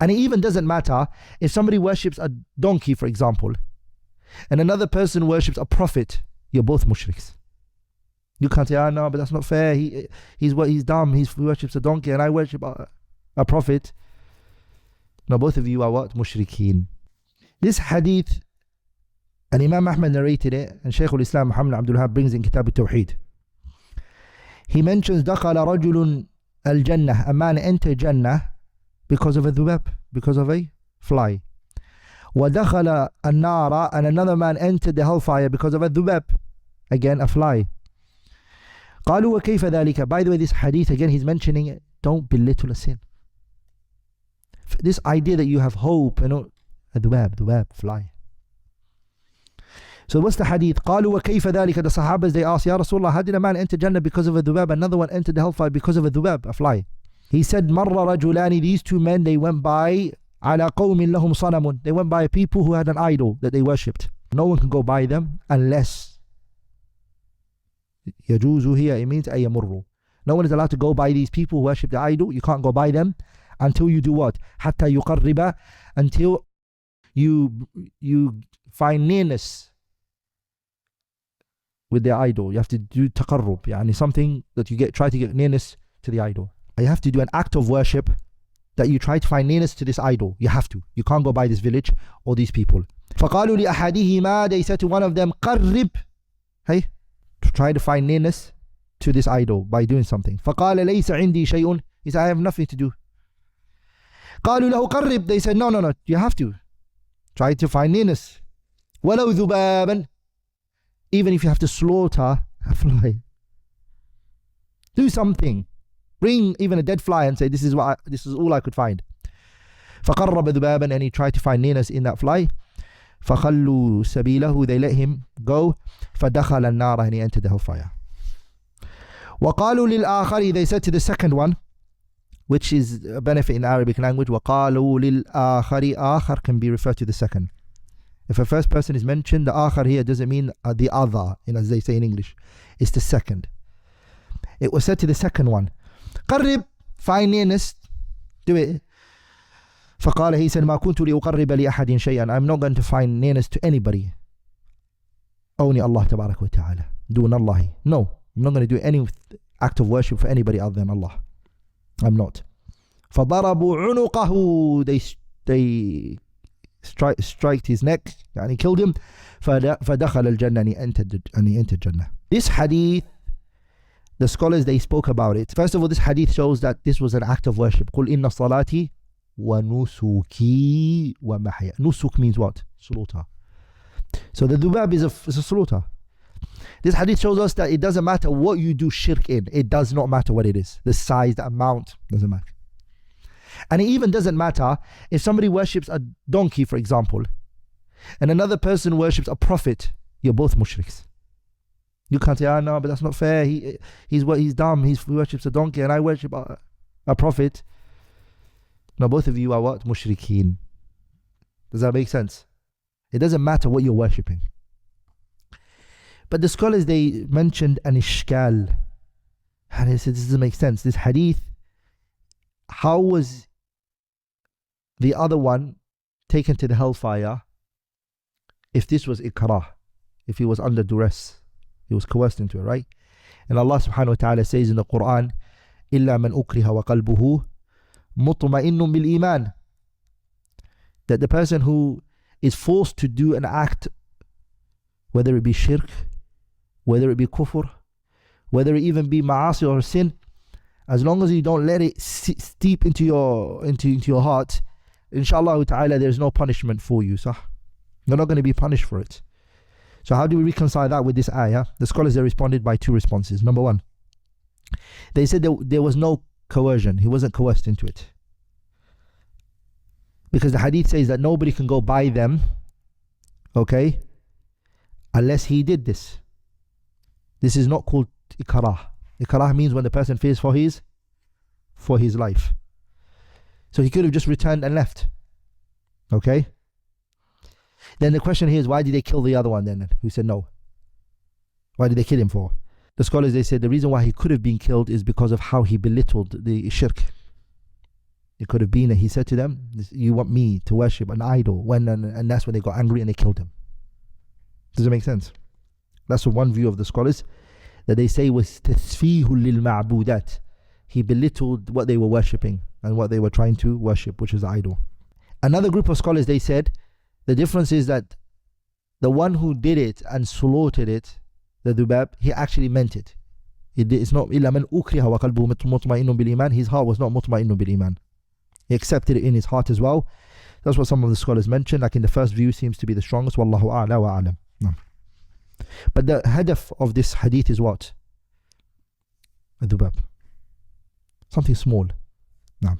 And it even doesn't matter if somebody worships a donkey, for example, and another person worships a prophet. You're both mushriks. You can't say, no, but that's not fair. He's dumb. He worships a donkey and I worship a prophet. No, both of you are what? Mushrikeen. This hadith, and Imam Ahmad narrated it, and Shaykh al-Islam Muhammad Abdul Wahhab brings in Kitab al-Tawheed. He mentions دخل رجل الجنة, a man entered Jannah because of a dhubab, because of a fly. وَدَخَلَ النَّارَ, and another man entered the hellfire because of a dhubab, again a fly. قالوا وكيف ذلك. By the way, this hadith, again he's mentioning it, don't belittle a sin. This idea that you have hope, a dhubab, fly. So what's the hadith? قالوا وكيف ذلك. The Sahabas, they asked, Ya Rasulullah, how did a man enter Jannah because of a dhubab? Another one entered the hellfire because of a dhubab, a fly. He said, مَرَّ رَجُلَانِ, these two men, they went by على قوم لهم صنم, they went by people who had an idol that they worshipped. No one can go by them unless يجوز here, it means أن يمروا. No one is allowed to go by these people who worship the idol. You can't go by them until you do what? حتى يقرب, until you find nearness with the idol. You have to do taqarrub, يعني something that you try to get nearness to the idol. You have to do an act of worship that you try to find nearness to this idol. You have to. You can't go by this village or these people. فقالوا لأحدهما, they said to one of them, قرب, hey, to try to find nearness to this idol by doing something. فقال ليس عندي شيء, he said, I have nothing to do. قالوا له قرب, they said, no, you have to try to find nearness. ولو ذبابا, even if you have to slaughter a fly, do something. Bring even a dead fly and say, this is all I could find. فقرب ذبابا, and he tried to find nearness in that fly. فخلوا سبيله, they let him go. فدخل النار, and he entered the hellfire. وقالوا للآخر, they said to the second one, which is a benefit in Arabic language. وقالوا للآخر, آخر can be referred to the second. If a first person is mentioned, the آخر here doesn't mean the other, as they say in English. It's the second. It was said to the second one, قرب, find nearness, do it. فقال, he said, ما كنت لأقرب لأحد شيئا, I'm not going to find nearness to anybody. Only Allah تبارك وتعالى. دون الله. No, I'm not going to do any act of worship for anybody other than Allah. I'm not. فضربوا عنقه, they striked his neck, and he killed him. فدخل الجنة, and he entered Jannah. This hadith, the scholars, they spoke about it. First of all, this hadith shows that this was an act of worship. قُلْ إِنَّ صَلَاتِي وَنُسُكِي وَمَحْيَا. Nusuk means what? Slaughter. So the dhubab is a slaughter. This hadith shows us that it doesn't matter what you do shirk in. It does not matter what it is. The size, the amount, doesn't matter. And it even doesn't matter if somebody worships a donkey, for example, and another person worships a prophet. You're both mushriks. You can't say, no, but that's not fair. He's dumb. He worships a donkey and I worship a prophet. No, both of you are what? Mushrikeen. Does that make sense? It doesn't matter what you're worshipping. But the scholars, they mentioned an ishkal. And they said, this doesn't make sense. This hadith, how was the other one taken to the hellfire if this was ikrah, if he was under duress? He was coerced into it, right? And Allah subhanahu wa ta'ala says in the Quran, إِلَّا مَنْ أُكْرِهَ وَقَلْبُهُ مُطْمَئِنٌ بِالْإِيمَانِ, that the person who is forced to do an act, whether it be shirk, whether it be kufr, whether it even be ma'asi or sin, as long as you don't let it steep into your heart, inshallah ta'ala, there's no punishment for you. So you're not going to be punished for it. So how do we reconcile that with this ayah? The scholars, they responded by two responses. Number one, they said there was no coercion. He wasn't coerced into it. Because the hadith says that nobody can go by them, okay, unless he did this. This is not called ikrah. Ikrah means when the person fears for his life. So he could have just returned and left. Okay? Then the question here is, why did they kill the other one then? Who said no? Why did they kill him for? The scholars, they said the reason why he could have been killed is because of how he belittled the shirk. It could have been that he said to them, you want me to worship an idol, and that's when they got angry and they killed him. Does it make sense? That's the one view of the scholars, that they say was tasfihul lil ma'budat. He belittled what they were worshipping and what they were trying to worship, which is the idol. Another group of scholars, they said the difference is that the one who did it and slaughtered it, the dhubab, he actually meant it. It's not إِلَّا مَنْ أُكْرِهَ وَقَلْبُهُ مُطْمَئِنٌ بِالْإِيمَانِ. His heart was not مُطْمَئِنٌ بِالْإِيمَانِ. He accepted it in his heart as well. That's what some of the scholars mentioned. Like in the first view seems to be the strongest. Wallahu a'la wa a'lam. No. But the hadaf of this hadith is what? A dhubab. Something small. No.